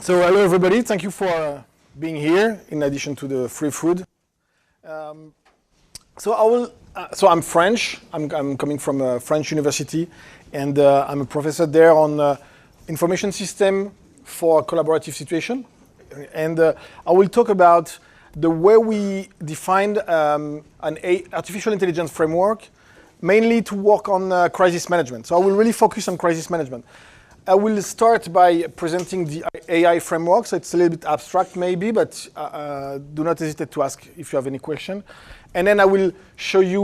So hello everybody, thank you for being here in addition to the free food. So I'm French, I'm coming from a French university, and I'm a professor there on information system for collaborative situation. And I will talk about the way we defined an artificial intelligence framework, mainly to work on crisis management. So I will really focus on crisis management. I will start by presenting the AI framework, so it's a little bit abstract maybe, but do not hesitate to ask if you have any question. And then I will show you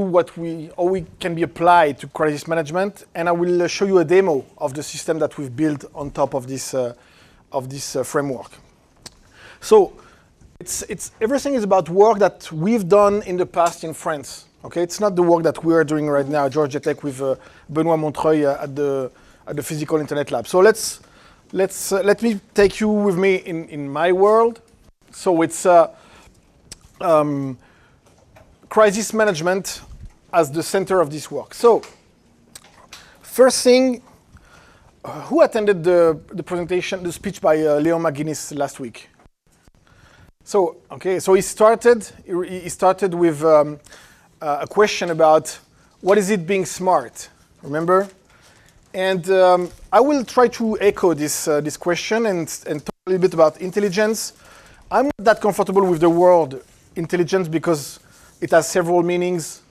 how we can be applied to crisis management, and I will show you a demo of the system that we've built on top of this framework. So everything is about work that we've done in the past in France. Okay, it's not the work that we are doing right now at Georgia Tech with Benoît Montreuil at the Physical Internet Lab. So let me take you with me in my world. So it's crisis management as the center of this work. So first thing, who attended the presentation, the speech by Leon McGuinness last week? So okay, so he started with a question about what is it being smart, remember? And I will try to echo this question and talk a little bit about intelligence. I'm not that comfortable with the word intelligence because it has several meanings.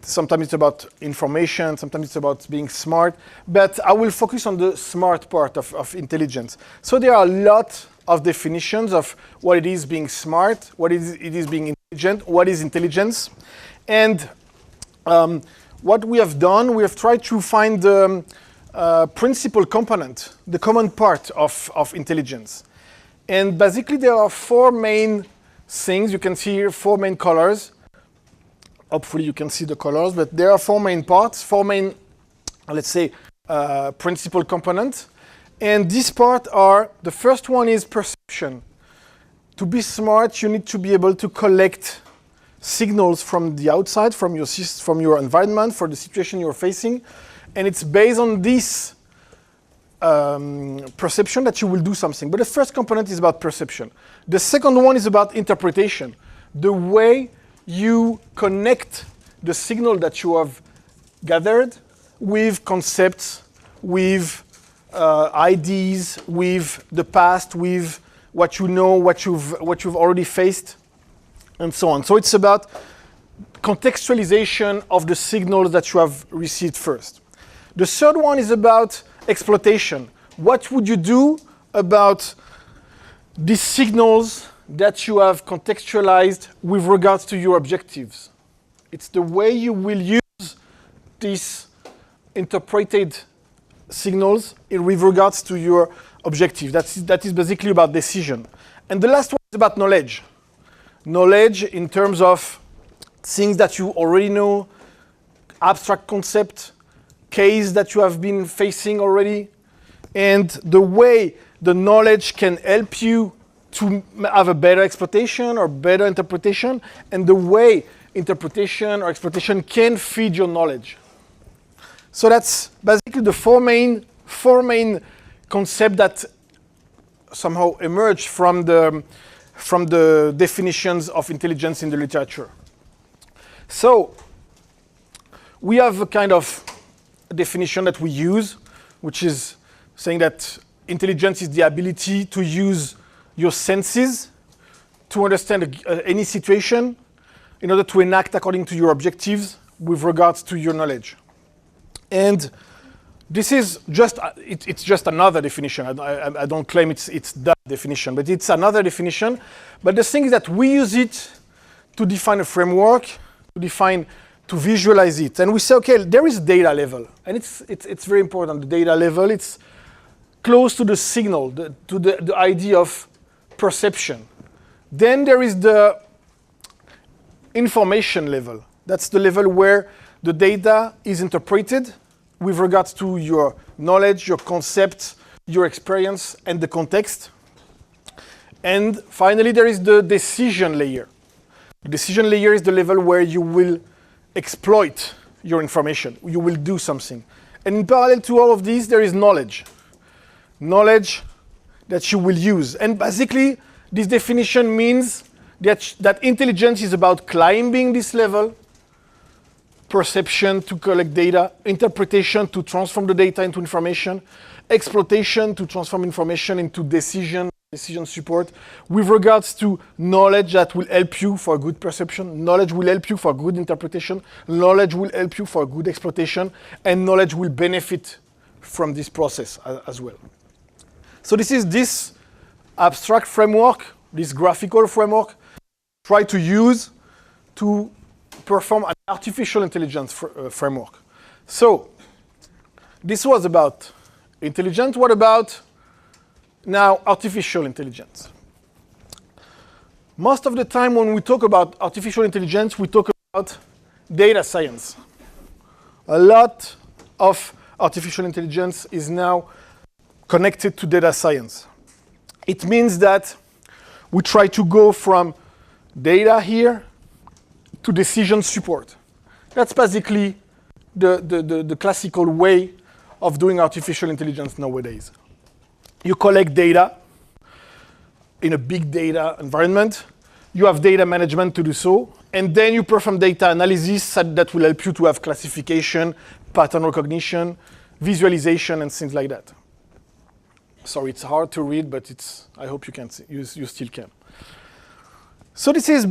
Sometimes it's about information, sometimes it's about being smart. But I will focus on the smart part of intelligence. So there are a lot of definitions of what it is being smart, what it is being intelligent, what is intelligence. And what we have done, we have tried to find the principal component, the common part of intelligence. And basically there are four main things. You can see here four main colors. Hopefully you can see the colors, but there are four main parts, four main, let's say, principal components. And this part the first one is perception. To be smart, you need to be able to collect signals from the outside, from your environment, for the situation you're facing. And it's based on this perception that you will do something. But the first component is about perception. The second one is about interpretation. The way you connect the signal that you have gathered with concepts, with ideas, with the past, with what you know, what you've already faced, and so on. So it's about contextualization of the signals that you have received first. The third one is about exploitation. What would you do about these signals that you have contextualized with regards to your objectives? It's the way you will use these interpreted signals with regards to your objective. That is basically about decision. And the last one is about knowledge. Knowledge in terms of things that you already know, abstract concept, case that you have been facing already, and the way the knowledge can help you to have a better exploitation or better interpretation, and the way interpretation or exploitation can feed your knowledge. So that's basically the four main concepts that somehow emerge from the definitions of intelligence in the literature. So we have a kind of definition that we use, which is saying that intelligence is the ability to use your senses to understand any situation in order to enact according to your objectives with regards to your knowledge. And this is it's just another definition. I don't claim it's that definition, but it's another definition. But the thing is that we use it to define a framework, to visualize it. And we say, okay, there is data level. And it's very important, the data level. It's close to the signal, to the idea of perception. Then there is the information level. That's the level where the data is interpreted with regards to your knowledge, your concepts, your experience, and the context. And finally, there is the decision layer. The decision layer is the level where you will exploit your information. You will do something. And in parallel to all of these, there is knowledge. Knowledge that you will use. And basically, this definition means that intelligence is about climbing this level, perception to collect data, interpretation to transform the data into information, exploitation to transform information into decision support, with regards to knowledge that will help you for good perception, knowledge will help you for good interpretation, knowledge will help you for good exploitation, and knowledge will benefit from this process as well. So this is this abstract framework, this graphical framework, try to use to perform an artificial intelligence framework. So this was about intelligence. What about now artificial intelligence? Most of the time when we talk about artificial intelligence, we talk about data science. A lot of artificial intelligence is now connected to data science. It means that we try to go from data here to decision support. That's basically the classical way of doing artificial intelligence nowadays. You collect data in a big data environment. You have data management to do so. And then you perform data analysis that will help you to have classification, pattern recognition, visualization, and things like that. Sorry, it's hard to read, but I hope you can see. You still can. So this is,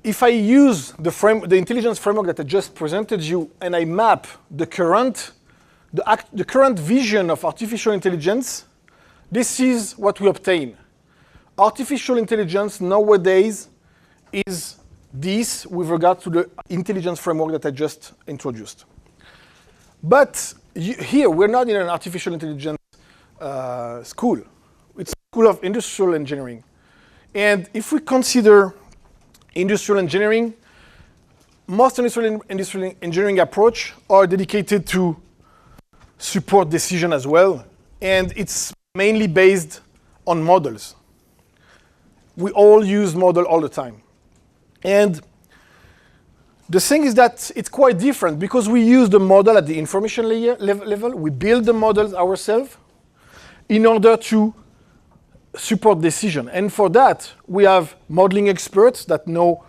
if I use the intelligence framework that I just presented you, and I map the current vision of artificial intelligence, this is what we obtain. Artificial intelligence nowadays is this with regard to the intelligence framework that I just introduced. But here, we're not in an artificial intelligence school. It's a school of industrial engineering. And if we consider industrial engineering, most industrial engineering approach are dedicated to support decision as well. And it's mainly based on models. We all use model all the time. And the thing is that it's quite different because we use the model at the information layer level. We build the models ourselves in order to support decision. And for that, we have modeling experts that know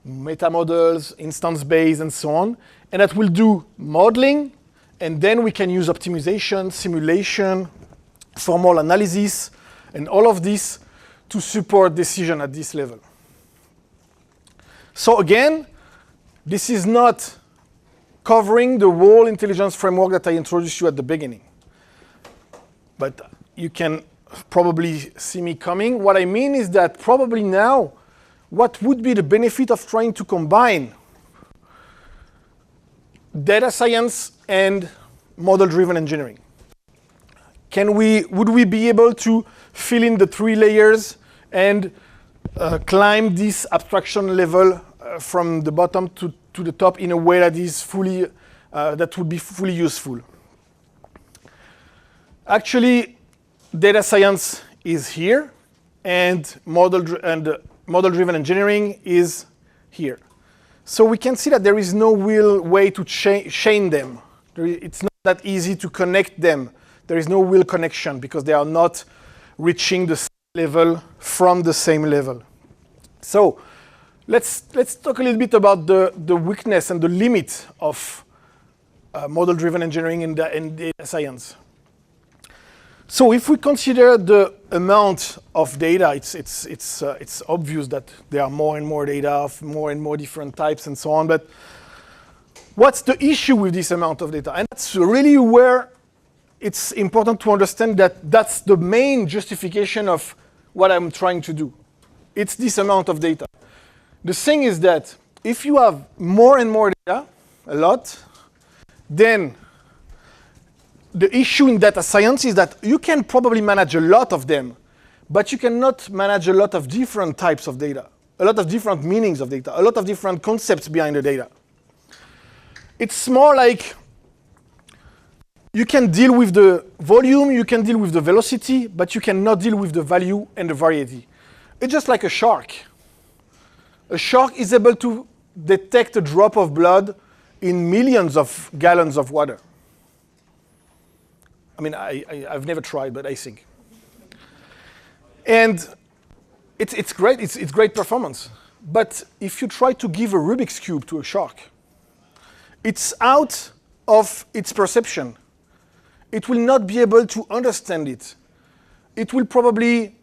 metamodels, instance-based, and so on, and that will do modeling, and then we can use optimization, simulation, formal analysis, and all of this to support decision at this level. So again, this is not covering the whole intelligence framework that I introduced you at the beginning. But you can probably see me coming. What I mean is that probably now, what would be the benefit of trying to combine data science and model-driven engineering? Would we be able to fill in the 3 layers and climb this abstraction level from the bottom to the top in a way that is that would be fully useful? Actually, data science is here, and model-driven engineering is here. So we can see that there is no real way to chain them. It's not that easy to connect them. There is no real connection because they are not reaching the same level from the same level. So let's talk a little bit about the weakness and the limit of model-driven engineering in data science. So if we consider the amount of data, it's obvious that there are more and more data of more and more different types and so on. But what's the issue with this amount of data? And that's really where it's important to understand that that's the main justification of what I'm trying to do. It's this amount of data. The thing is that if you have more and more data, a lot, then the issue in data science is that you can probably manage a lot of them, but you cannot manage a lot of different types of data, a lot of different meanings of data, a lot of different concepts behind the data. It's more like you can deal with the volume, you can deal with the velocity, but you cannot deal with the value and the variety. It's just like a shark. A shark is able to detect a drop of blood in millions of gallons of water. I mean, I've never tried, but I think. And it's great, it's great performance. But if you try to give a Rubik's Cube to a shark, it's out of its perception. It will not be able to understand it. It will probably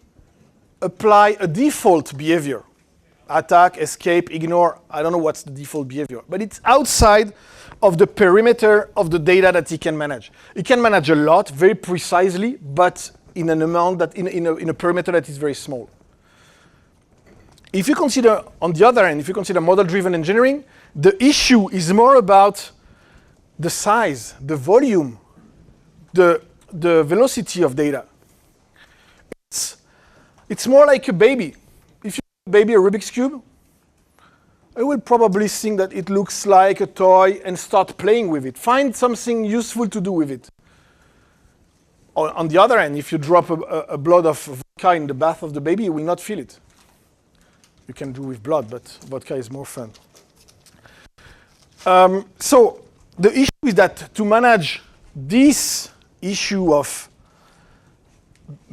apply a default behavior. Attack, escape, ignore, I don't know what's the default behavior. But it's outside of the perimeter of the data that it can manage. It can manage a lot, very precisely, but in an amount that, in a perimeter that is very small. If you consider, on the other end, if you consider model-driven engineering, the issue is more about the size, the volume, the velocity of data. It's more like a baby. If you give a baby a Rubik's Cube, it will probably think that it looks like a toy and start playing with it. Find something useful to do with it. On the other hand, if you drop a blood of vodka in the bath of the baby, it will not feel it. You can do with blood, but vodka is more fun. So the issue is that to manage this issue of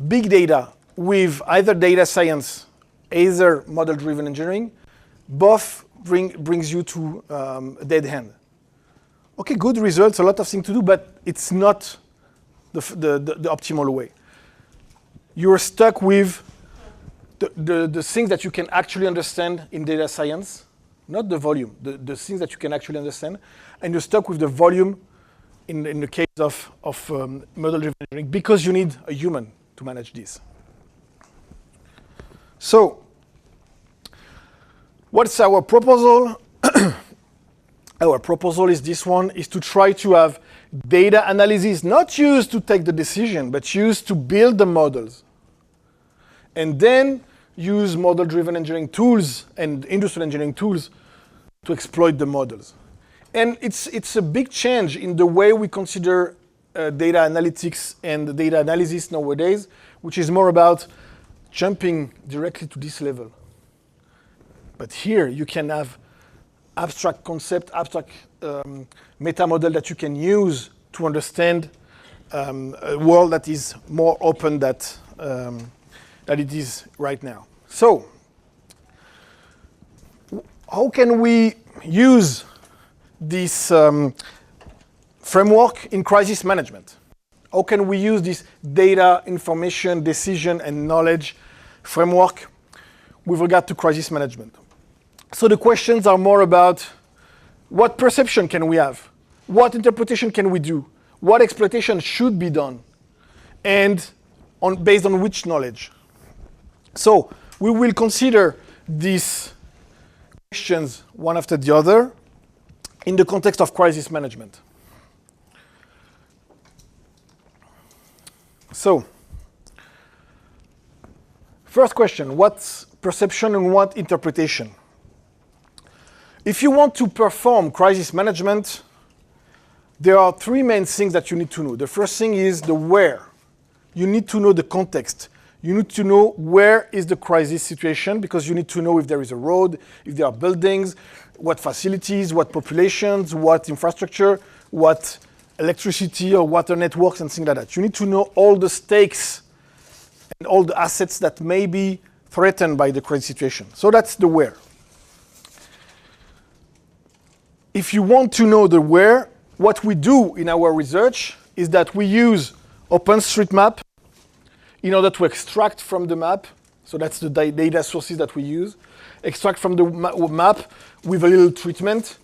big data with either data science, either model-driven engineering, both brings you to a dead end. Okay, good results, a lot of things to do, but it's not the optimal way. You're stuck with the things that you can actually understand in data science, not the volume, the things that you can actually understand, and you're stuck with the volume in the case of model-driven engineering because you need a human to manage this. So, what's our proposal? Our proposal is this one, is to try to have data analysis not used to take the decision, but used to build the models. And then use model-driven engineering tools and industrial engineering tools to exploit the models. And it's a big change in the way we consider data analytics and data analysis nowadays, which is more about jumping directly to this level. But here you can have abstract concept, abstract metamodel that you can use to understand a world that is more open than it is right now. So, how can we use this framework in crisis management? How can we use this data, information, decision, and knowledge framework with regard to crisis management? So the questions are more about what perception can we have? What interpretation can we do? What exploitation should be done? And based on which knowledge? So we will consider these questions one after the other in the context of crisis management. So, first question, what's perception and what interpretation? If you want to perform crisis management, there are three main things that you need to know. The first thing is the where. You need to know the context. You need to know where is the crisis situation, because you need to know if there is a road, if there are buildings, what facilities, what populations, what infrastructure, what electricity or water networks and things like that. You need to know all the stakes and all the assets that may be threatened by the crisis situation. So that's the where. If you want to know the where, what we do in our research is that we use OpenStreetMap in order to extract from the map, so that's the data sources that we use, extract from the map with a little treatment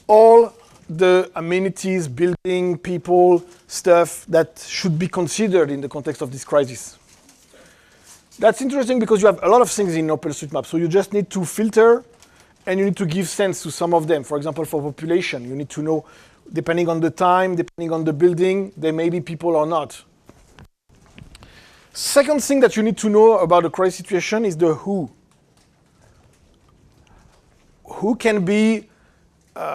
all the amenities, building, people, stuff that should be considered in the context of this crisis. That's interesting because you have a lot of things in OpenStreetMap, so you just need to filter and you need to give sense to some of them. For example, for population, you need to know, depending on the time, depending on the building, there may be people or not. Second thing that you need to know about a crisis situation is the who. Who can be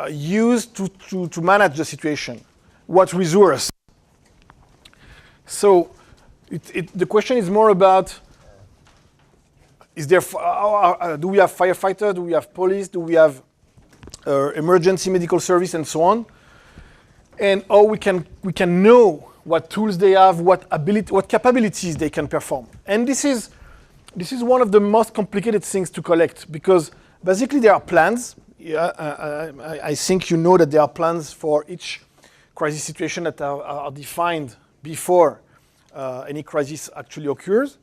used to manage the situation? What resource? So the question is more about, is there, do we have firefighters, do we have police, do we have emergency medical service and so on? And how we can know what tools they have, what capabilities they can perform. And this is This is one of the most complicated things to collect because basically there are plans. Yeah, I think you know that there are plans for each crisis situation that are defined before any crisis actually occurs.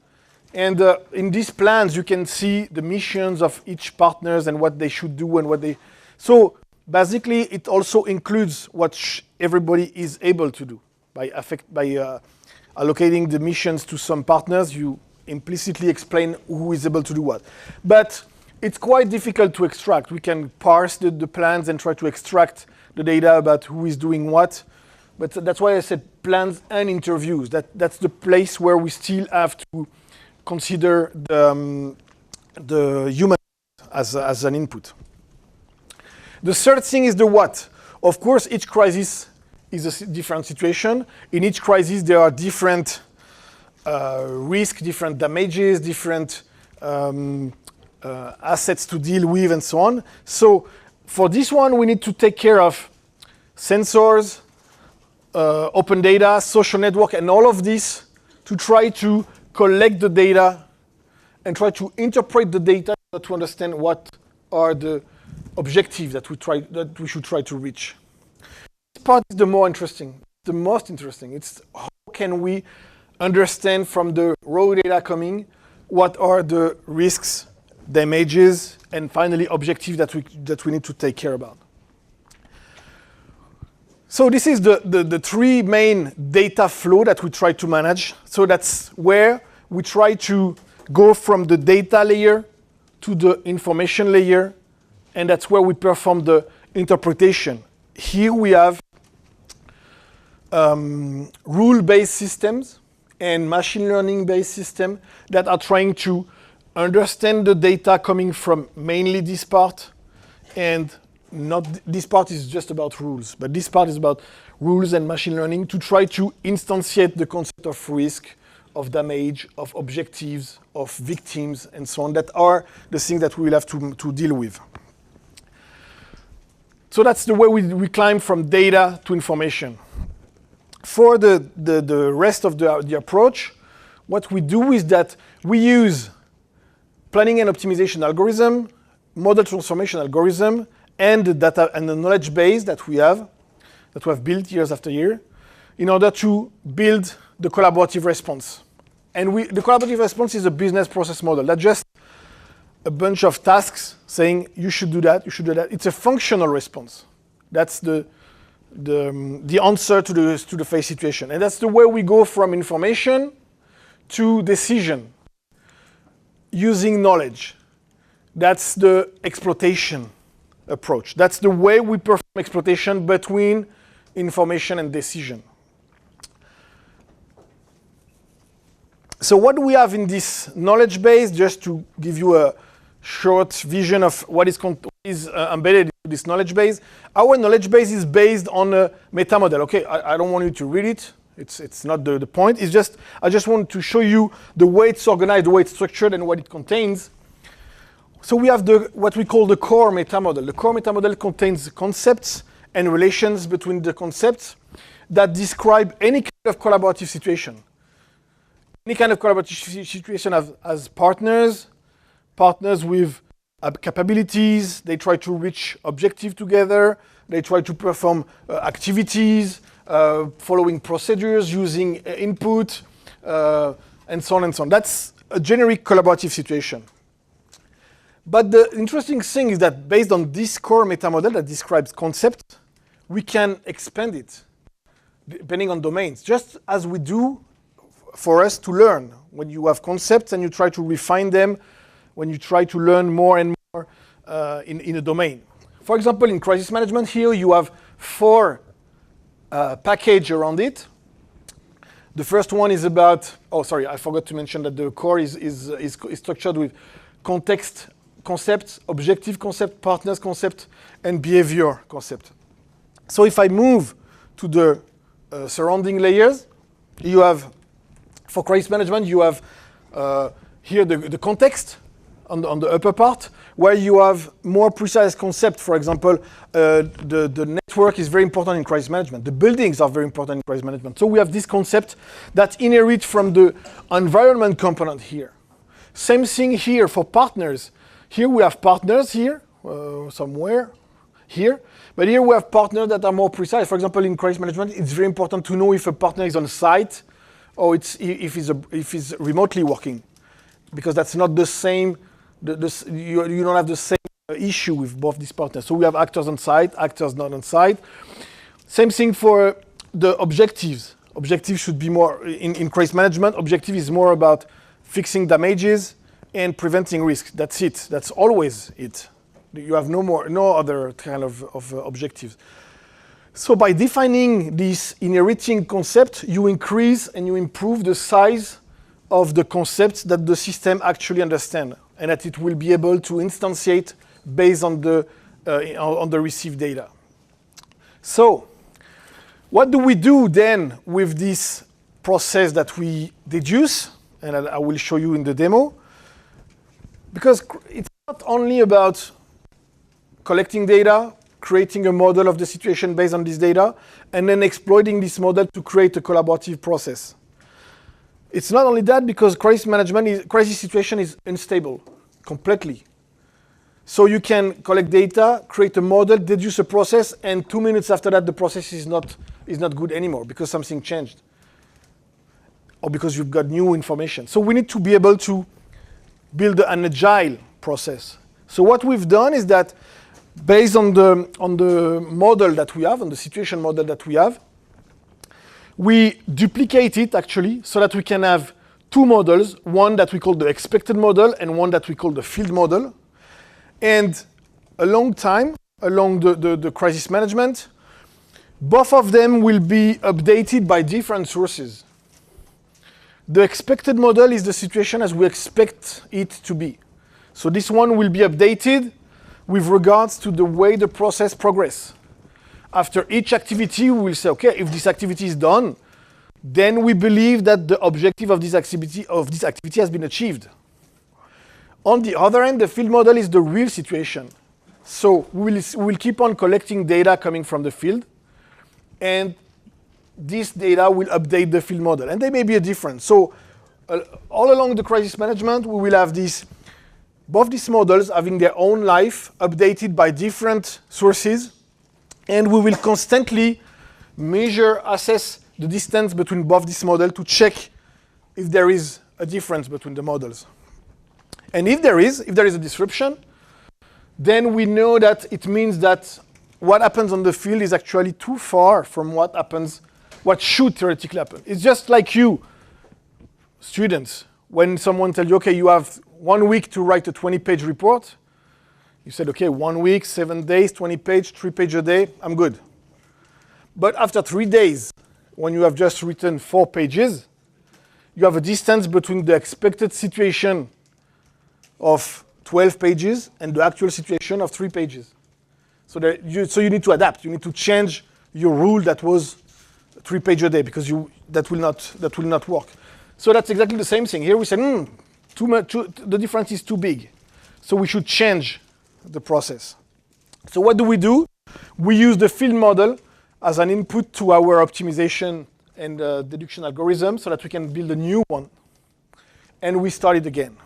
And in these plans, you can see the missions of each partners and what they should do and what they... So basically, it also includes what everybody is able to do. By allocating the missions to some partners, you implicitly explain who is able to do what. But it's quite difficult to extract. We can parse the plans and try to extract the data about who is doing what. But that's why I said plans and interviews. That's the place where we still have to consider the human as an input. The third thing is the what. Of course, each crisis is a different situation. In each crisis, there are different risks, different damages, different assets to deal with, and so on. So for this one, we need to take care of sensors, open data, social network, and all of this to try to collect the data and try to interpret the data to understand what are the objectives that we should try to reach. This part is the more interesting, the most interesting. It's how can we understand from the raw data coming what are the risks, damages, and finally objectives that we need to take care about. So this is the three main data flow that we try to manage. So that's where we try to go from the data layer to the information layer, and that's where we perform the interpretation. Here we have rule-based systems and machine learning-based systems that are trying to understand the data coming from mainly this part, and not this part is just about rules, but this part is about rules and machine learning to try to instantiate the concept of risk, of damage, of objectives, of victims, and so on, that are the things that we will have to deal with. So that's the way we climb from data to information. For the rest of the approach, what we do is that we use planning and optimization algorithm, model transformation algorithm, and the data and the knowledge base that we have built years after year in order to build the collaborative response. And the collaborative response is a business process model. That's just a bunch of tasks saying you should do that, you should do that. It's a functional response. That's the answer to the face situation. And that's the way we go from information to decision using knowledge. That's the exploitation approach. That's the way we perform exploitation between information and decision. So what do we have in this knowledge base? Just to give you a short vision of what is embedded in this knowledge base. Our knowledge base is based on a Metamodel. Okay, I don't want you to read it. It's not the point. It's just I just want to show you the way it's organized, the way it's structured, and what it contains. So we have what we call the core Metamodel. The core Metamodel contains concepts and relations between the concepts that describe any kind of collaborative situation. Any kind of collaborative situation as partners with capabilities. They try to reach objectives together. They try to perform activities, following procedures, using input, and so on and so on. That's a generic collaborative situation. But the interesting thing is that based on this core Metamodel that describes concept, we can expand it depending on domains, just as we do for us to learn. When you have concepts and you try to refine them, when you try to learn more and more in a domain. For example, in crisis management here, you have 4 packages around it. The first one is about, oh, sorry, I forgot to mention that the core is structured with context concept, objective concept, partners concept, and behavior concept. So if I move to the surrounding layers, you have, for crisis management, you have here the context on the upper part, where you have more precise concept. For example, the network is very important in crisis management. The buildings are very important in crisis management. So we have this concept that inherits from the environment component here. Same thing here for partners. Here we have partners here, somewhere here. But here we have partners that are more precise. For example, in crisis management, it's very important to know if a partner is on site or if he's remotely working, because that's not the same. You don't have the same issue with both these partners. So we have actors on site, actors not on site. Same thing for the objectives. Objectives should be more, in crisis management, objective is more about fixing damages and preventing risk. That's it. That's always it. You have no other kind of objectives. So by defining this inheriting concept, you increase and you improve the size of the concepts that the system actually understands, and that it will be able to instantiate based on the received data. So what do we do then with this process that we deduce? And I will show you in the demo. Because it's not only about collecting data, creating a model of the situation based on this data, and then exploiting this model to create a collaborative process. It's not only that, because crisis situation is unstable completely. So you can collect data, create a model, deduce a process, and 2 minutes after that, the process is not good anymore because something changed, or because you've got new information. So we need to be able to build an agile process. So what we've done is that, based on the model that we have, on the situation model that we have, we duplicate it actually so that we can have two models, one that we call the expected model and one that we call the field model. And along the crisis management, both of them will be updated by different sources. The expected model is the situation as we expect it to be. So this one will be updated with regards to the way the process progresses. After each activity, we will say, okay, if this activity is done, then we believe that the objective of this activity has been achieved. On the other end, the field model is the real situation. So we'll keep on collecting data coming from the field, and this data will update the field model. And there may be a difference. So all along the crisis management, we will have both these models having their own life, updated by different sources, and we will constantly assess the distance between both these models to check if there is a difference between the models. And if there is a disruption, then we know that it means that what happens on the field is actually too far from what should theoretically happen. It's just like you, students, when someone tells you, okay, you have 1 week to write a 20-page report, you said, okay, 1 week, 7 days, 20 pages, 3 pages a day, I'm good. But after 3 days, when you have just written 4 pages, you have a distance between the expected situation of 12 pages and the actual situation of 3 pages. So you need to adapt. You need to change your rule that was 3 pages a day, because that will not work. So that's exactly the same thing. Here we say, the difference is too big. So we should change the process. So what do? We use the field model as an input to our optimization and deduction algorithm so that we can build a new one. And we start it again.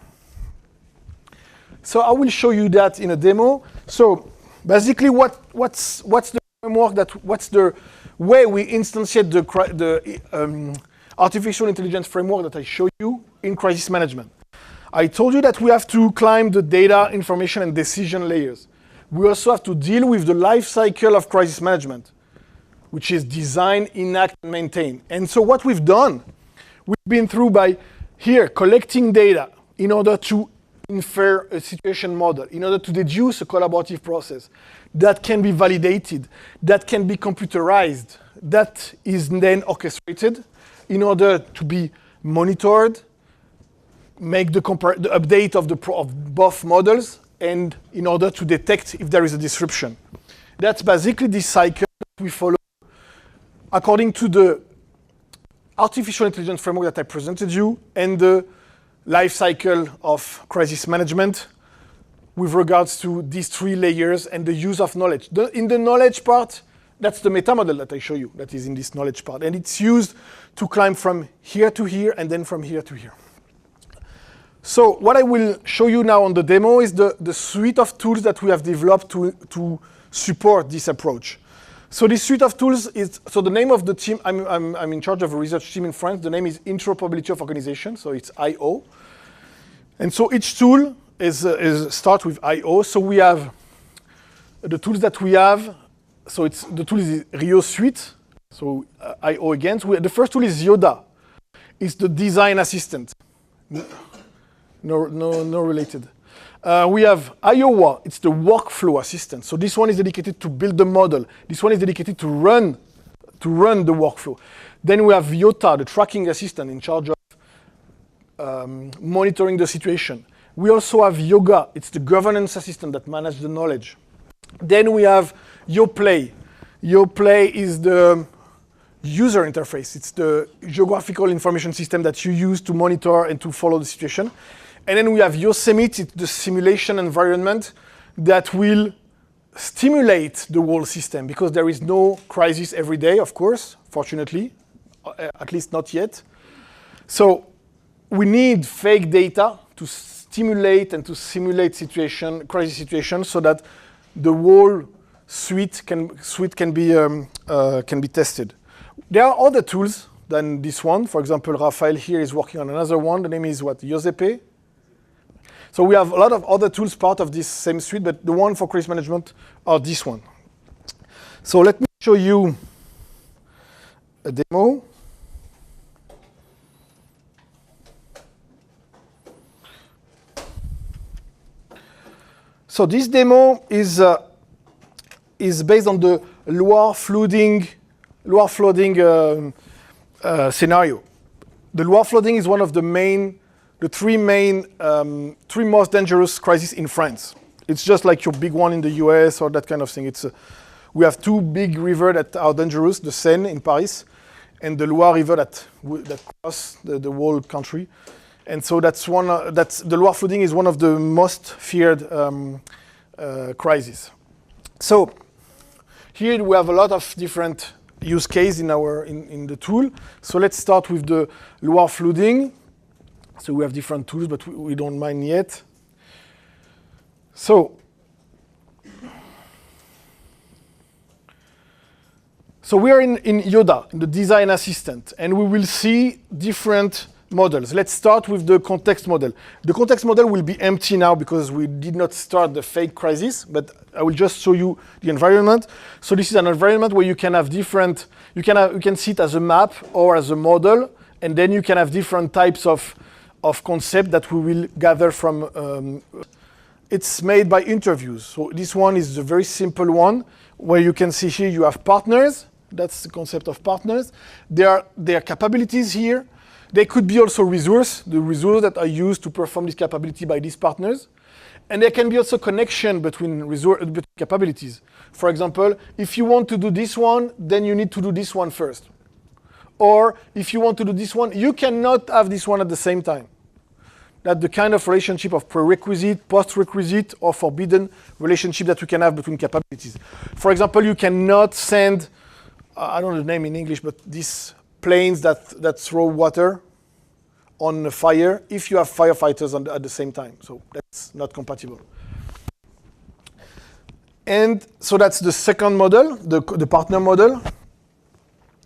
So I will show you that in a demo. So basically, what's the framework what's the way we instantiate the artificial intelligence framework that I showed you in crisis management? I told you that we have to climb the data, information, and decision layers. We also have to deal with the life cycle of crisis management, which is design, enact, and maintain. And so what we've done, we've been through by here collecting data in order to infer a situation model, in order to deduce a collaborative process that can be validated, that can be computerized, that is then orchestrated in order to be monitored, make the update of both models, and in order to detect if there is a disruption. That's basically the cycle that we follow according to the artificial intelligence framework that I presented you and the life cycle of crisis management with regards to these 3 layers and the use of knowledge. In the knowledge part, that's the metamodel that I show you that is in this knowledge part. And it's used to climb from here to here and then from here to here. So what I will show you now on the demo is the suite of tools that we have developed to support this approach. So this suite of tools is, so the name of the team, I'm in charge of a research team in France. The name is Interoperability of Organization, so it's I/O. And so each tool start with I/O. So we have the tools that we have. So the tool is Rio Suite. So I/O again. So the first tool is Yoda. It's the design assistant. No related. We have Iowa. It's the workflow assistant. So this one is dedicated to build the model. This one is dedicated to run the workflow. Then we have Yota, the tracking assistant in charge of monitoring the situation. We also have Yoga. It's the governance assistant that manages the knowledge. Then we have YoPlay. YoPlay is the user interface. It's the geographical information system that you use to monitor and to follow the situation. And then we have Yosemite, it's the simulation environment that will stimulate the whole system, because there is no crisis every day, of course, fortunately, at least not yet. So we need fake data to stimulate and to simulate crisis situations, so that the whole suite can be tested. There are other tools than this one. For example, Raphael here is working on another one. The name is what? Yosepe. So we have a lot of other tools part of this same suite, but the one for crisis management are this one. So let me show you a demo. So this demo is based on the Loire flooding scenario. The Loire flooding is one of the three most dangerous crises in France. It's just like your big one in the US or that kind of thing. We have two big rivers that are dangerous, the Seine in Paris and the Loire River that cross the whole country. And so the Loire flooding is one of the most feared crises. So here we have a lot of different use cases in the tool. So let's start with the Loire flooding. So we have different tools, but we don't mind yet. So we are in Yoda, in the design assistant, and we will see different models. Let's start with the context model. The context model will be empty now because we did not start the fake crisis, but I will just show you the environment. So this is an environment where you can have different, you can see it as a map or as a model, and then you can have different types of concept that we will gather from. It's made by interviews. So this one is a very simple one where you can see here you have partners. That's the concept of partners. There are capabilities here. They could be also the resources that are used to perform this capability by these partners. And there can be also connection between capabilities. For example, if you want to do this one, then you need to do this one first. Or if you want to do this one, you cannot have this one at the same time. That's the kind of relationship of prerequisite, post-requisite, or forbidden relationship that we can have between capabilities. For example, you cannot send, I don't know the name in English, but these planes that throw water on a fire if you have firefighters at the same time. So that's not compatible. And so that's the second model, the partner model.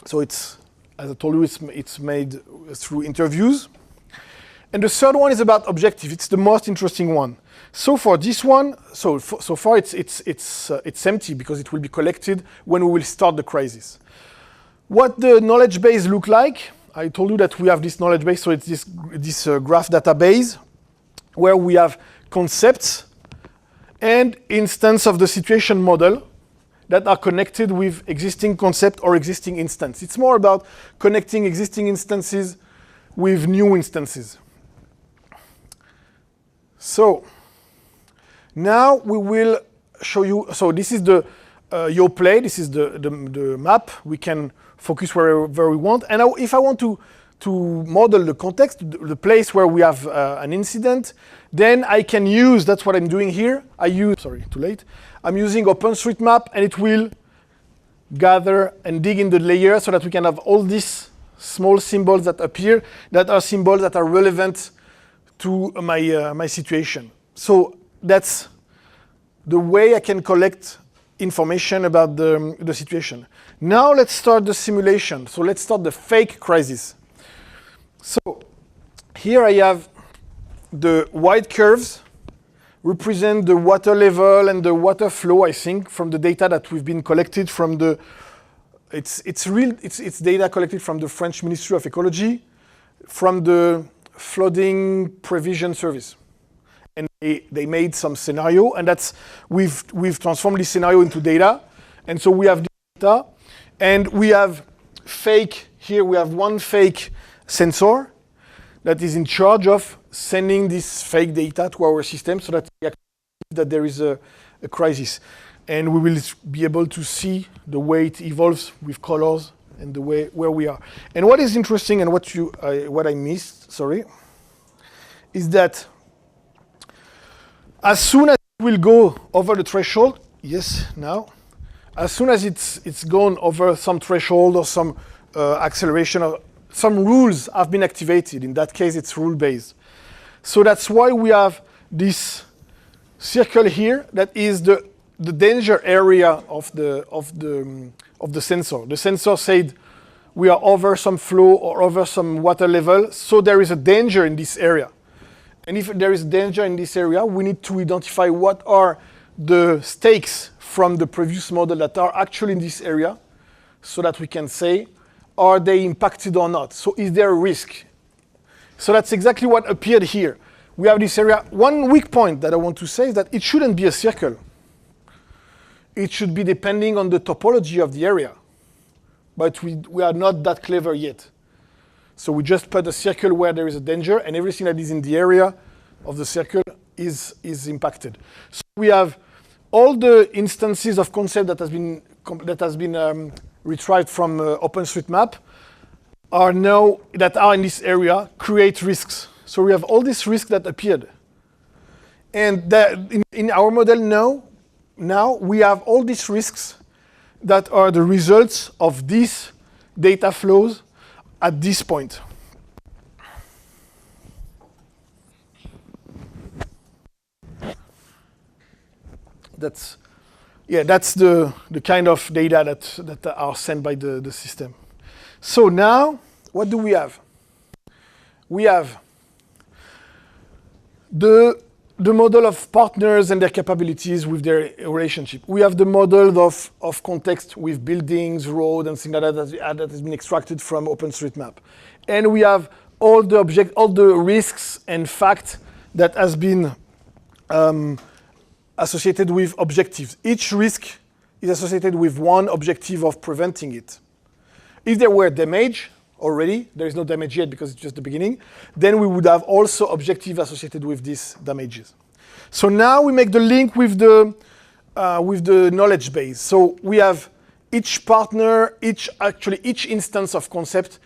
So it's, as I told you, it's made through interviews. And the third one is about objective. It's the most interesting one. So for this one, so far it's empty because it will be collected when we will start the crisis. What the knowledge base look like? I told you that we have this knowledge base, so it's this graph database where we have concepts and instance of the situation model that are connected with existing concept or existing instance. It's more about connecting existing instances with new instances. So now we will show you, so this is the YoPlay, this is the map. We can focus wherever we want. And if I want to model the context, the place where we have an incident, then I can use, that's what I'm doing here. I'm using OpenStreetMap, and it will gather and dig in the layer so that we can have all these small symbols that appear, that are symbols that are relevant to my situation. So that's the way I can collect information about the situation. Now let's start the simulation. So let's start the fake crisis. So here I have the white curves represent the water level and the water flow, I think, from the data that we've been collected from the, it's data collected from the French Ministry of Ecology, from the Flooding Prevision Service. And they made some scenario, and that's, we've transformed this scenario into data. And so we have this data, and we have fake, here we have one fake sensor that is in charge of sending this fake data to our system so that we actually see that there is a crisis. And we will be able to see the way it evolves with colors and the way where we are. And what is interesting and what I missed, sorry, is that as soon as it will go over the threshold, yes, now, as soon as it's gone over some threshold or some acceleration, or some rules have been activated. In that case, it's rule-based. So that's why we have this circle here that is the danger area of the sensor. The sensor said we are over some flow or over some water level, so there is a danger in this area. And if there is danger in this area, we need to identify what are the stakes from the previous model that are actually in this area, so that we can say, are they impacted or not? So is there a risk? So that's exactly what appeared here. We have this area. One weak point that I want to say is that it shouldn't be a circle. It should be depending on the topology of the area. But we are not that clever yet. So we just put a circle where there is a danger, and everything that is in the area of the circle is impacted. So we have all the instances of concept that has been retrieved from OpenStreetMap are now, that are in this area, create risks. So we have all these risks that appeared. And in our model now we have all these risks that are the results of these data flows at this point. That's the kind of data that are sent by the system. So now, what do we have? We have the model of partners and their capabilities with their relationship. We have the model of context with buildings, road, and things like that has been extracted from OpenStreetMap. And we have all the risks and facts that has been associated with objectives. Each risk is associated with one objective of preventing it. If there were damage already, there is no damage yet because it's just the beginning, then we would have also objectives associated with these damages. So now we make the link with the knowledge base. So we have each partner, each instance of concept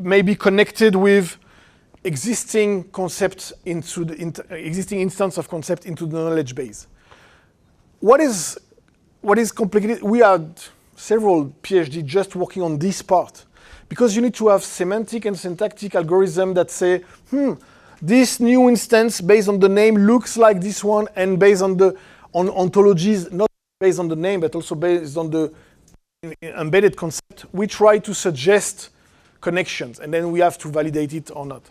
may be connected with existing concepts into the existing instance of concept into the knowledge base. What is complicated? We had several PhD just working on this part, because you need to have semantic and syntactic algorithm that say, this new instance based on the name looks like this one, and based on ontologies, not based on the name, but also based on the embedded concept, we try to suggest connections, and then we have to validate it or not.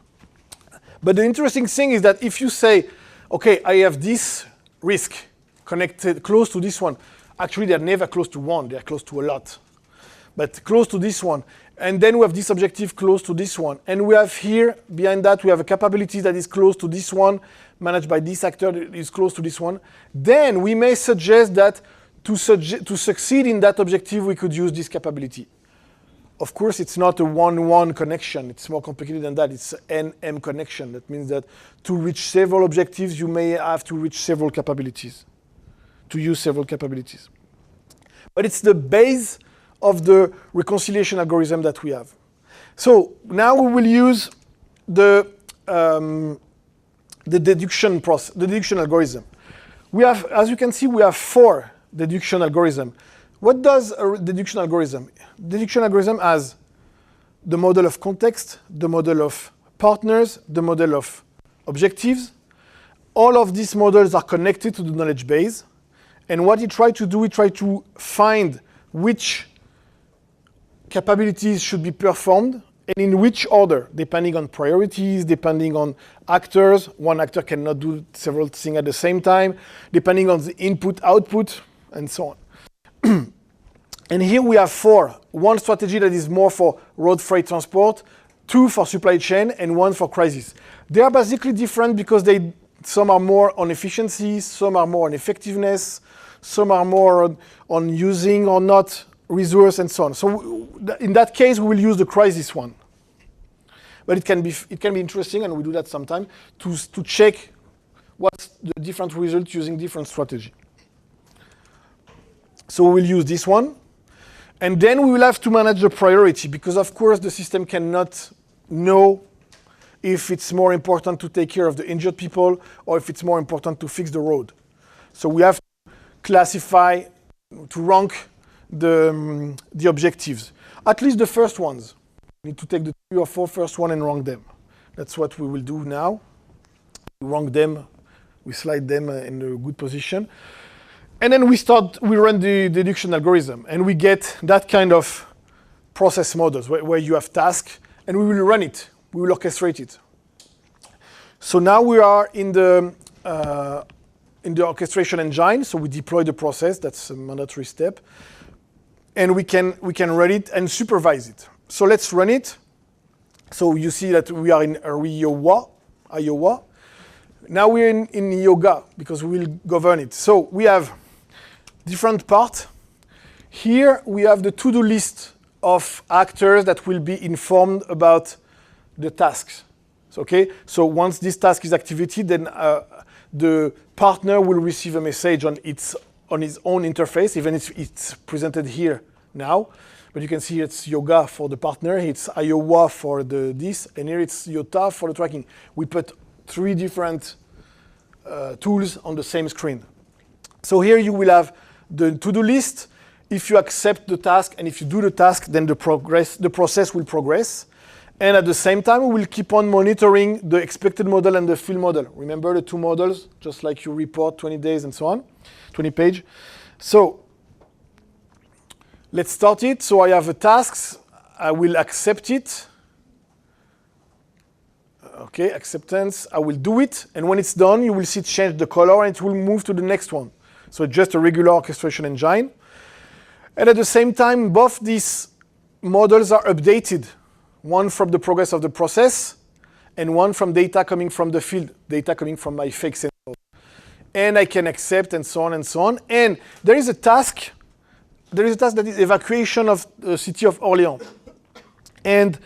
But the interesting thing is that if you say, okay, I have this risk connected close to this one, actually they're never close to one, they're close to a lot. But close to this one. And then we have this objective close to this one. And we have here, behind that, we have a capability that is close to this one, managed by this actor that is close to this one. Then we may suggest that to succeed in that objective, we could use this capability. Of course, it's not a one-one connection. It's more complicated than that. It's an NM connection. That means that to reach several objectives, you may have to reach several capabilities, to use several capabilities. But it's the base of the reconciliation algorithm that we have. So now we will use the deduction process, the deduction algorithm. We have, as you can see, we have 4 deduction algorithms. What does a deduction algorithm? Deduction algorithm has the model of context, the model of partners, the model of objectives. All of these models are connected to the knowledge base. And what he tried to do, he tried to find which capabilities should be performed and in which order, depending on priorities, depending on actors. One actor cannot do several things at the same time, depending on the input, output, and so on. And here we have 4. One strategy that is more for road freight transport, 2 for supply chain, and 1 for crisis. They are basically different because some are more on efficiency, some are more on effectiveness, some are more on using or not resource, and so on. So in that case, we will use the crisis one. But it can be interesting, and we do that sometime, to check what's the different results using different strategy. So we will use this one. And then we will have to manage the priority, because of course the system cannot know if it's more important to take care of the injured people or if it's more important to fix the road. So we have to classify, to rank the objectives. At least the first ones. We need to take the 3 or 4 first one and rank them. That's what we will do now. We rank them, we slide them in a good position. And then we run the deduction algorithm, and we get that kind of process models where you have tasks, and we will run it. We will orchestrate it. So now we are in the orchestration engine. So we deploy the process. That's a mandatory step, and we can run it and supervise it. So let's run it. So you see that we are in Iowa. Now we're in yoga because we will govern it. So we have different parts. Here we have the to-do list of actors that will be informed about the tasks. So once this task is activated, then the partner will receive a message on his own interface, even if it's presented here now. But you can see it's yoga for the partner, it's Iowa for this, and here it's Yota for the tracking. We put 3 different tools on the same screen. So here you will have the to-do list. If you accept the task and if you do the task, then the process will progress. And at the same time, we will keep on monitoring the expected model and the field model. Remember the 2 models, just like you report 20 days and so on, 20 page. So let's start it. So I have a task. I will accept it. Okay, acceptance. I will do it. And when it's done, you will see it change the color and it will move to the next one. So just a regular orchestration engine. And at the same time, both these models are updated. One from the progress of the process and one from data coming from the field, data coming from my fake sensor. And I can accept and so on and so on. And there is a task. There is a task that is evacuation of the city of Orléans. And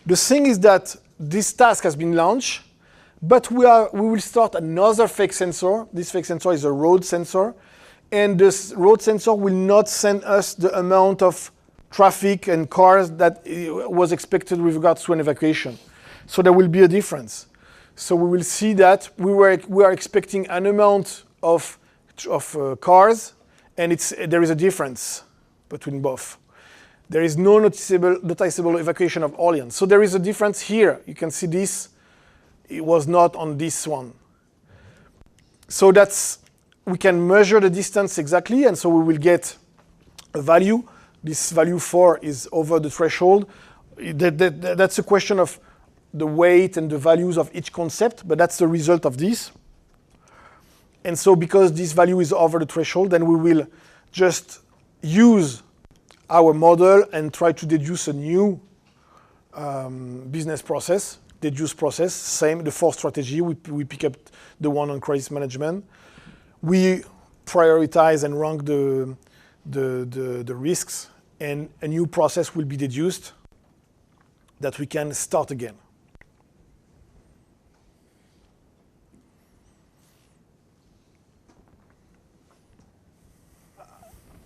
the thing is that this task has been launched, but we will start another fake sensor. This fake sensor is a road sensor. And this road sensor will not send us the amount of traffic and cars that was expected with regards to an evacuation. So there will be a difference. So we will see that we are expecting an amount of cars, and there is a difference between both. There is no noticeable evacuation of Orléans. So there is a difference here. You can see this. It was not on this one. So we can measure the distance exactly, and so we will get a value. This value 4 is over the threshold. That's a question of the weight and the values of each concept, but that's the result of this. And so because this value is over the threshold, then we will just use our model and try to deduce a new business process, deduce process, same, the 4th strategy. We pick up the one on crisis management. We prioritize and rank the risks, and a new process will be deduced that we can start again.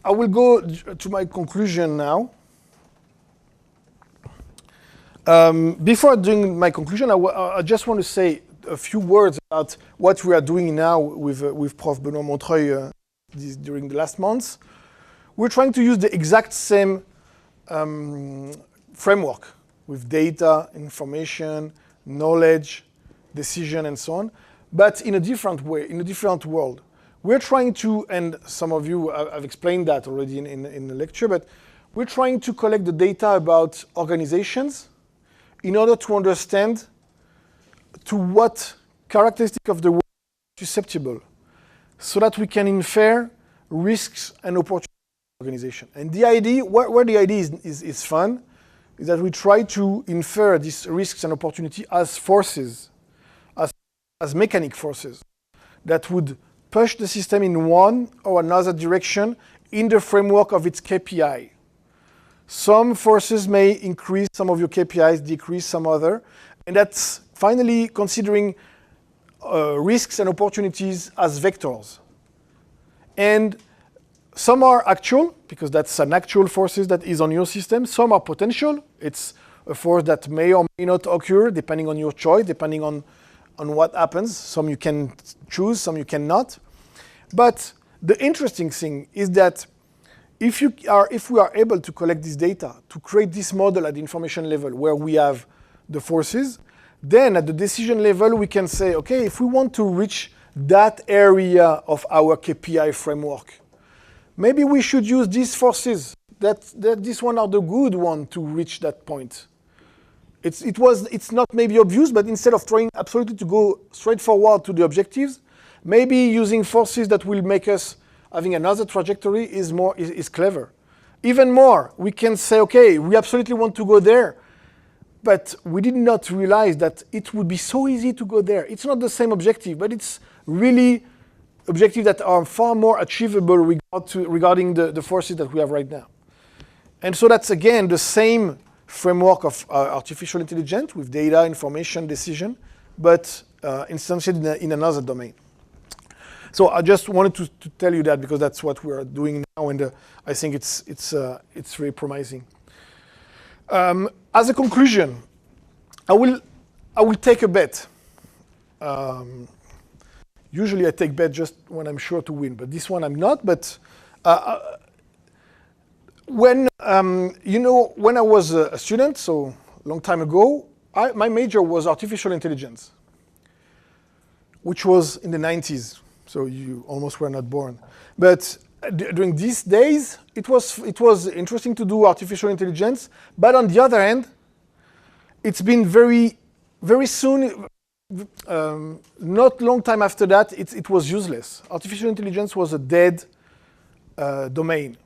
I will go to my conclusion now. Before doing my conclusion, I just want to say a few words about what we are doing now with Prof. Benoît Montreuil during the last months. We're trying to use the exact same framework with data, information, knowledge, decision, and so on, but in a different way, in a different world. We're trying to, and some of you have explained that already in the lecture, but we're trying to collect the data about organizations in order to understand to what characteristic of the world is susceptible, so that we can infer risks and opportunities in the organization. And the idea, where the idea is fun, is that we try to infer these risks and opportunities as forces, as mechanic forces that would push the system in one or another direction in the framework of its KPI. Some forces may increase some of your KPIs, decrease some other, and that's finally considering risks and opportunities as vectors. And some are actual, because that's an actual forces that is on your system. Some are potential. It's a force that may or may not occur, depending on your choice, depending on what happens. Some you can choose, some you cannot. But the interesting thing is that if we are able to collect this data, to create this model at the information level where we have the forces, then at the decision level we can say, okay, if we want to reach that area of our KPI framework, maybe we should use these forces, that this one are the good one to reach that point. It's not maybe obvious, but instead of trying absolutely to go straight forward to the objectives, maybe using forces that will make us having another trajectory is clever. Even more, we can say, okay, we absolutely want to go there, but we did not realize that it would be so easy to go there. It's not the same objective, but it's really objectives that are far more achievable regarding the forces that we have right now. And so that's, again, the same framework of artificial intelligence with data, information, decision, but instantiated in another domain. So I just wanted to tell you that because that's what we are doing now, and I think it's very promising. As a conclusion, I will take a bet. Usually I take bet just when I'm sure to win, but this one I'm not. But when I was a student, so a long time ago, my major was artificial intelligence, which was in the 90s. So you almost were not born. But during these days, it was interesting to do artificial intelligence. But on the other hand, it's been very, very soon, not long time after that, it was useless. Artificial intelligence was a dead domain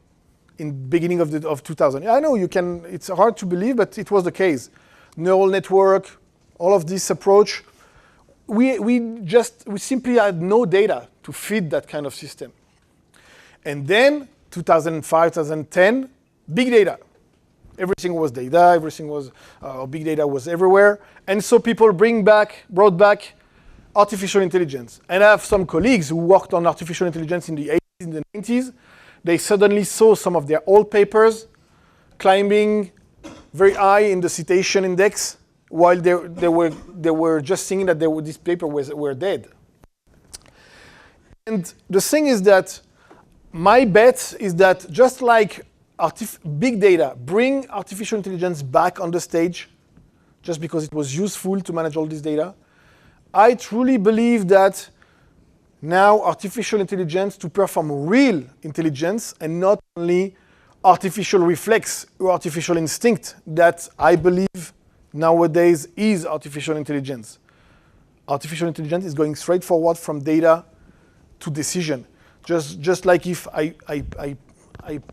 in beginning of 2000. I know it's hard to believe, but it was the case. Neural network, all of this approach, we simply had no data to feed that kind of system. And then 2005, 2010, big data. Everything was data, everything was, big data was everywhere. And so people brought back artificial intelligence. And I have some colleagues who worked on artificial intelligence in the 80s, in the 90s. They suddenly saw some of their old papers climbing very high in the citation index, while they were just thinking that this paper were dead. And the thing is that my bet is that just like big data bring artificial intelligence back on the stage, just because it was useful to manage all this data, I truly believe that now artificial intelligence to perform real intelligence and not only artificial reflex or artificial instinct that I believe nowadays is artificial intelligence. Artificial intelligence is going straight forward from data to decision. Just like if I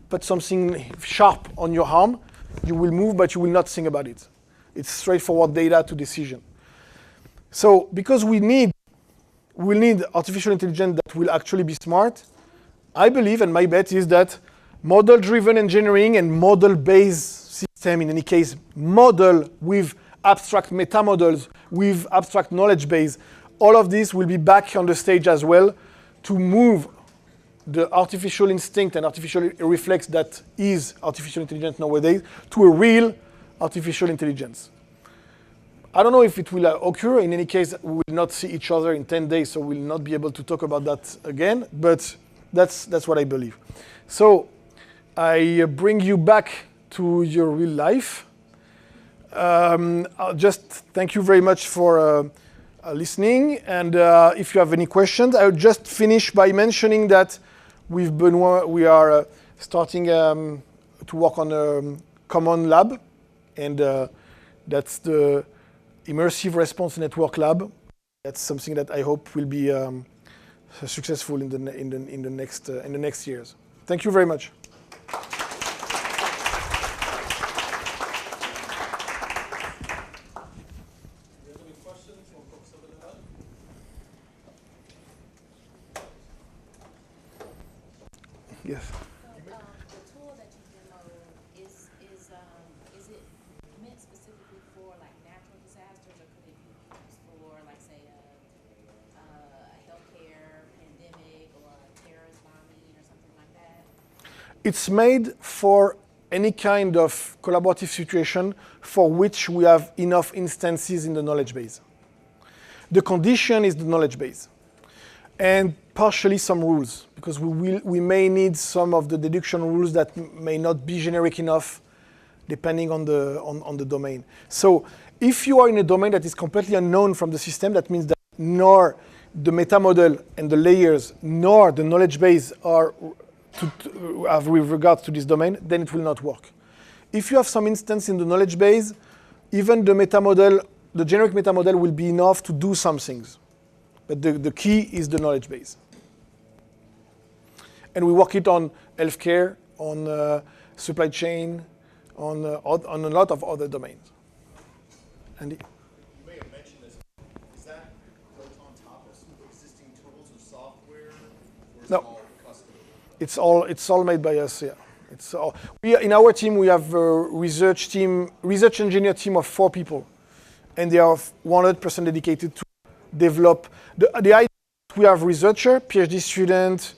put something sharp on your arm, you will move, but you will not think about it. It's straightforward data to decision. So because we'll need artificial intelligence that will actually be smart, I believe, and my bet is that model-driven engineering and model-based system, in any case, model with abstract metamodels, with abstract knowledge base, all of this will be back on the stage as well to move the artificial instinct and artificial reflex that is artificial intelligence nowadays to a real artificial intelligence. I don't know if it will occur. In any case, we will not see each other in 10 days, so we'll not be able to talk about that again, but that's what I believe. So I bring you back to your real life. I'll just thank you very much for listening. And if you have any questions, I will just finish by mentioning that we are starting to work on a common lab, and that's the Immersive Response Network Lab. That's something that I hope will be successful in the next years. Thank you very much. Yes. So, the tool that you demoed is it meant specifically for like natural disasters, or could it be used for like say a healthcare pandemic or a terrorist bombing or something like that? It's made for any kind of collaborative situation for which we have enough instances in the knowledge base. The condition is the knowledge base, and partially some rules, because we may need some of the deduction rules that may not be generic enough depending on the domain. So if you are in a domain that is completely unknown from the system, that means that nor the metamodel and the layers nor the knowledge base are have with regards to this domain, then it will not work. If you have some instance in the knowledge base, even the metamodel, the generic metamodel will be enough to do some things. But the key is the knowledge base. And we work it on healthcare, on supply chain, on a lot of other domains. Andy? You may have mentioned this. Is that built on top of some existing tools or software, or is No. it all custom? It's all made by us. Yeah, in our team we have a research engineer team of 4 people, and they are 100% dedicated to develop the idea. We have researcher, PhD student,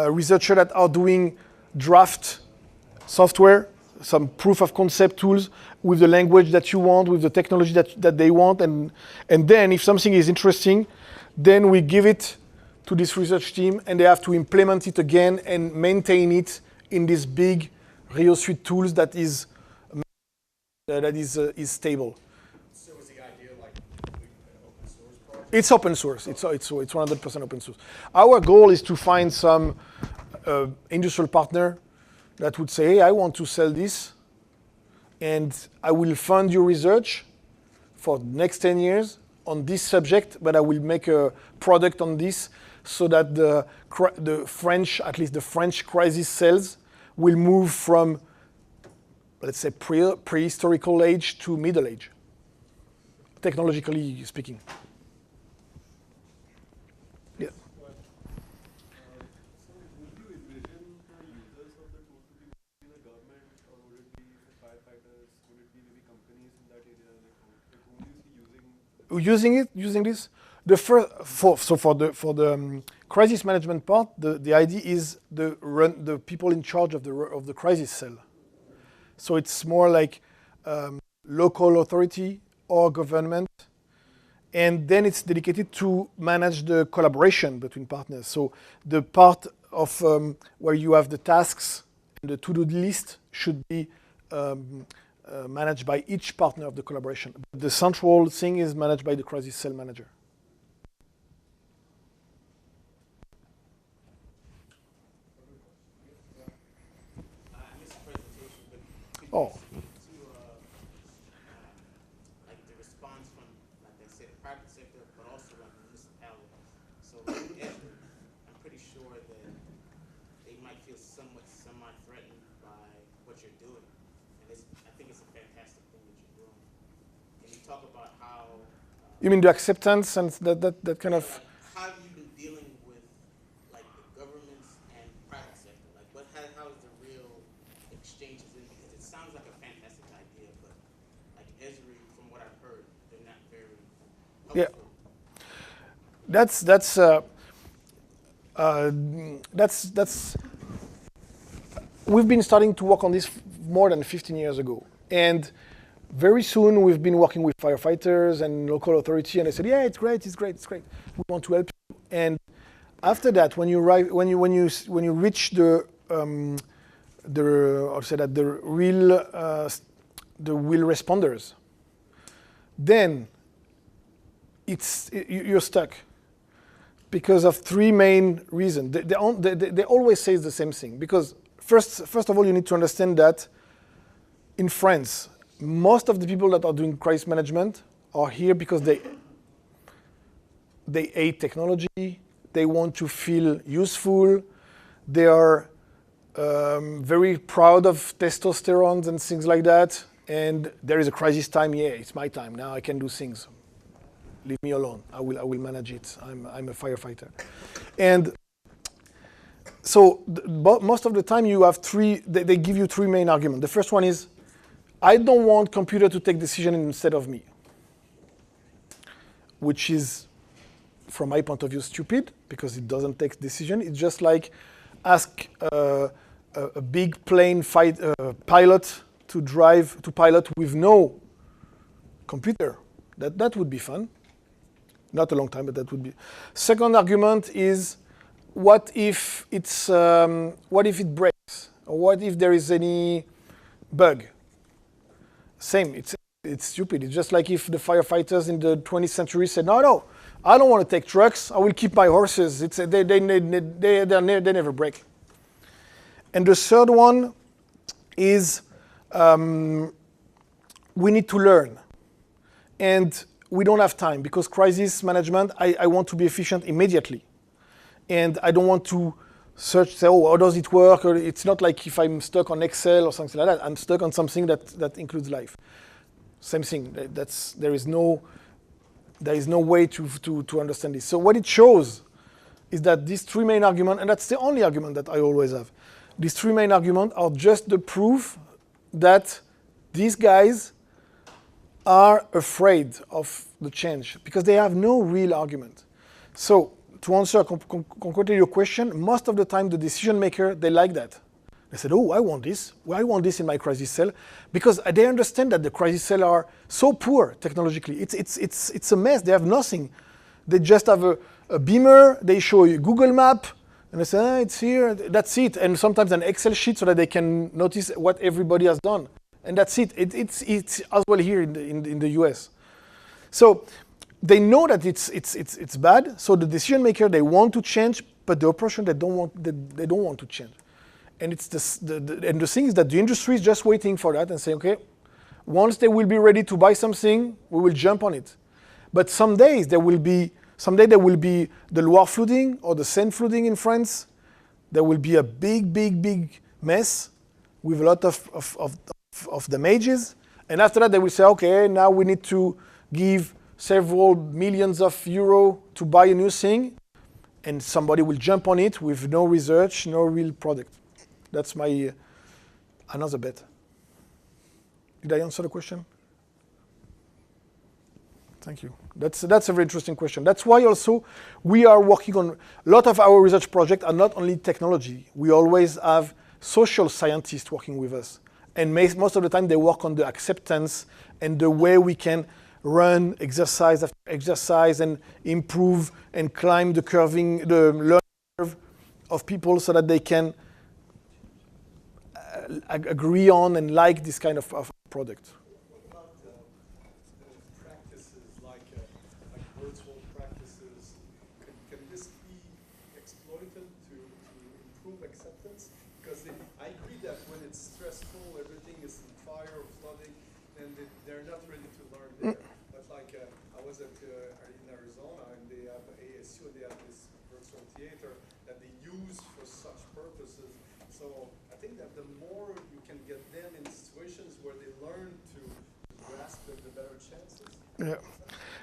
researcher that are doing draft software, some proof of concept tools with the language that you want, with the technology that they want, and then if something is interesting, then we give it to this research team, and they have to implement it again and maintain it in this big Rio Suite tools that is stable. So is the idea like an open source project? It's open source. It's 100% open source. Our goal is to find some industrial partner that would say, hey, I want to sell this, and I will fund your research for the next 10 years on this subject, but I will make a product on this so that the French, at least the French crisis cells, will move from, let's say, prehistorical age to middle age, technologically speaking. Yeah. So would you envision the users of the tool to be in the government, or would it be the firefighters? Would it be maybe companies in that area? Like who do you see Using this? For the crisis management part, the idea is the people in charge of the crisis cell. So it's more like local authority or government, and then it's dedicated to manage the collaboration between partners. So the part of where you have the tasks and the to-do list should be managed by each partner of the collaboration. The central thing is managed by the crisis cell manager. Oh. Like the response from, like I said, the private sector, but also like municipalities. So I'm pretty sure that they might feel somewhat semi-threatened by what you're doing, and I think it's a fantastic thing that you're doing. Can you talk about how? You mean the acceptance and that kind of? How have you been dealing with like the governments and private sector? Like how is the real exchanges in? Because it sounds like a fantastic idea, but like Esri, from what I've heard, they're not very helpful. Yeah. That's we've been starting to work on this more than 15 years ago, and very soon we've been working with firefighters and local authority, and they said, yeah, it's great. We want to help you. And after that, when you reach the real responders, then you're stuck because of three main reasons. They always say the same thing. Because first of all, you need to understand that in France, most of the people that are doing crisis management are here because they hate technology. They want to feel useful. They are very proud of testosterone and things like that. And there is a crisis time. Yeah, it's my time now. I can do things. Leave me alone. I will manage it. I'm a firefighter. And so most of the time you have they give you three main arguments. The first one is, I don't want computer to take decision instead of me, which is, from my point of view, stupid because it doesn't take decision. It's just like ask a big plane pilot to pilot with no computer. That would be fun. Not a long time, but that would be. Second argument is, what if it breaks? Or what if there is any bug? Same, it's stupid. It's just like if the firefighters in the 20th century said, no, I don't want to take trucks. I will keep my horses. They never break. And the third one is, we need to learn. And we don't have time because crisis management, I want to be efficient immediately. And I don't want to say, how does it work? Or it's not like if I'm stuck on Excel or something like that. I'm stuck on something that includes life. Same thing. There is no way to understand this. So what it shows is that these three main arguments, and that's the only argument that I always have, these three main arguments are just the proof that these guys are afraid of the change because they have no real argument. So to answer concretely your question, most of the time the decision maker, they like that. They said, I want this. Well, I want this in my crisis cell because they understand that the crisis cell are so poor technologically. It's a mess. They have nothing. They just have a beamer. They show you Google map. And they say, it's here. That's it. And sometimes an Excel sheet so that they can notice what everybody has done. And that's it. It's as well here in the US. So they know that it's bad. So the decision maker, they want to change, but the operation they don't want to change. And the thing is that the industry is just waiting for that and saying, okay, once they will be ready to buy something, we will jump on it. But someday there will be the Loire flooding or the Seine flooding in France. There will be a big mess with a lot of damages. And after that, they will say, okay, now we need to give several millions of euros to buy a new thing. And somebody will jump on it with no research, no real product. That's my another bet. Did I answer the question? Thank you. That's a very interesting question. That's why also we are working on a lot of our research projects are not only technology. We always have social scientists working with us. And most of the time they work on the acceptance and the way we can run exercise after exercise and improve and climb the learning curve of people so that they can agree on and like this kind of product. What about practices like virtual practices? Can this be exploited to improve acceptance? Because I agree that when it's stressful, everything is in fire or flooding, and they're not ready to learn there. But like I was in Arizona, and they have ASU, and they have this virtual theater that they use for such purposes. So I think that the more you can get them in situations where they learn to grasp it, the better chances.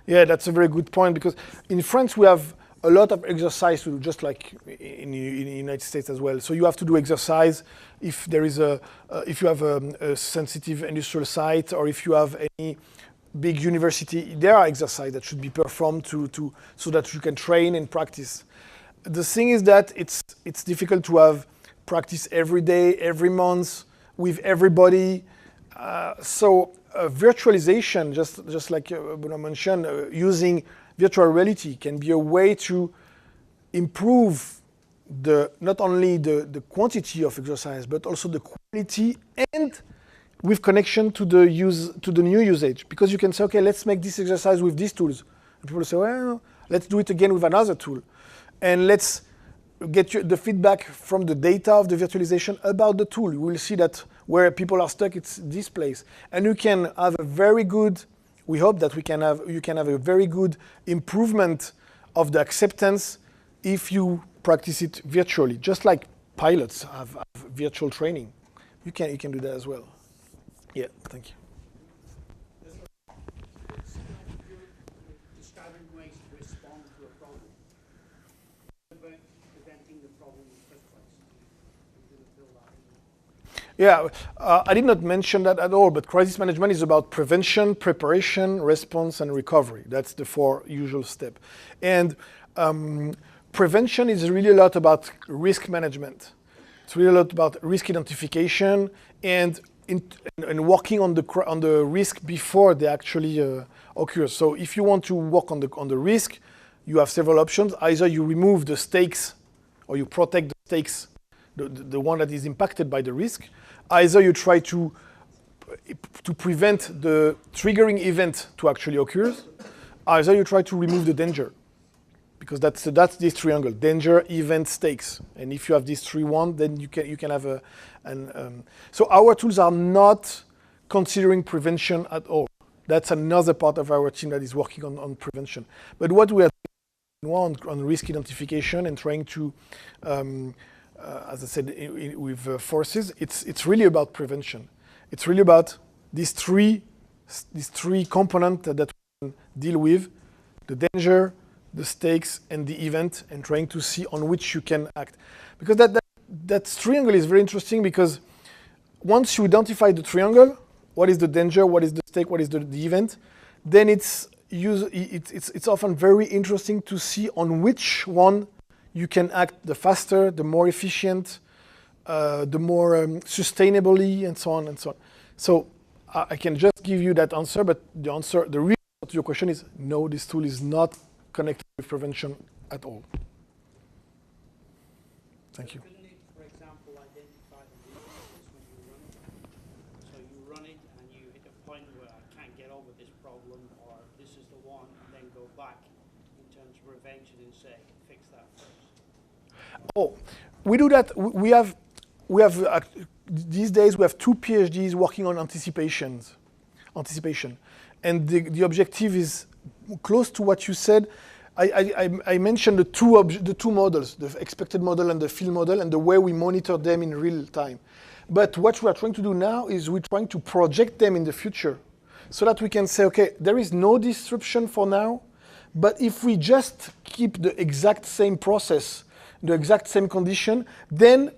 Yeah, that's a very good point because in France we have a lot of exercise to do, just like in the United States as well. So you have to do exercise if there is if you have a sensitive industrial site or if you have any big university. There are exercises that should be performed so that you can train and practice. The thing is that it's difficult to have practice every day, every month with everybody. So virtualization, just like Bruno mentioned, using virtual reality can be a way to improve not only the quantity of exercise, but also the quality and with connection to the new usage. Because you can say, okay, let's make this exercise with these tools. And people say, well, let's do it again with another tool. And let's get the feedback from the data of the virtualization about the tool. You will see that where people are stuck, it's this place. And you can have a very good, we hope that you can have a very good improvement of the acceptance if you practice it virtually, just like pilots have virtual training. You can do that as well. Yeah, thank you. Describing ways to respond to a problem. What about preventing the problem in the first place? Yeah, I did not mention that at all, but crisis management is about prevention, preparation, response, and recovery. That's the 4 usual steps. And prevention is really a lot about risk management. It's really a lot about risk identification and working on the risk before they actually occur. So if you want to work on the risk, you have several options. Either you remove the stakes or you protect the stakes, the one that is impacted by the risk. Either you try to prevent the triggering event to actually occur. Either you try to remove the danger. Because that's this triangle: danger, event, stakes. And if you have these 3 then you can have so our tools are not considering prevention at all. That's another part of our team that is working on prevention. But what we are doing on risk identification and trying to, as I said, with forces, it's really about prevention. It's really about these three components that we can deal with: the danger, the stakes, and the event, and trying to see on which you can act. Because that triangle is very interesting, because once you identify the triangle, what is the danger, what is the stake, what is the event, then it's often very interesting to see on which one you can act the faster, the more efficient, the more sustainably, and so on and so on. So I can just give you that answer, but the real answer to your question is no, this tool is not connected with prevention at all. Thank you. Couldn't it, for example, identify the weaknesses when you run it? So you run it and you hit a point where I can't get over this problem, or this is the one, and then go back in terms of prevention and say, fix that first. Oh, we do that. We have these days we have 2 PhDs working on anticipation, and the objective is close to what you said. I mentioned the two models, the expected model and the field model, and the way we monitor them in real time. But what we are trying to do now is we're trying to project them in the future, so that we can say, okay, there is no disruption for now, but if we just keep the exact same process, the exact same condition, then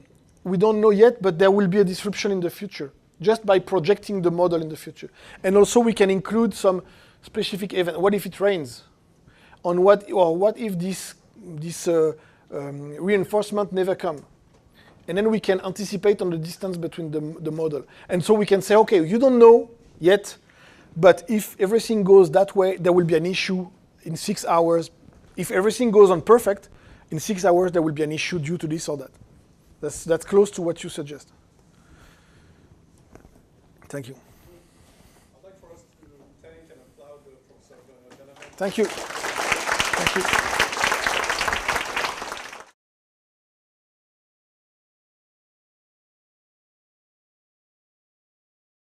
we don't know yet, but there will be a disruption in the future, just by projecting the model in the future. And also we can include some specific event. What if it rains? What if this reinforcement never come? And then we can anticipate on the distance between the model. And so we can say, okay, you don't know yet, but if everything goes that way, there will be an issue in 6 hours. If everything goes on perfect, in 6 hours there will be an issue due to this or that. That's close to what you suggest. Thank you. I'd like for us to thank and applaud Professor Benaben. Thank you. Thank you.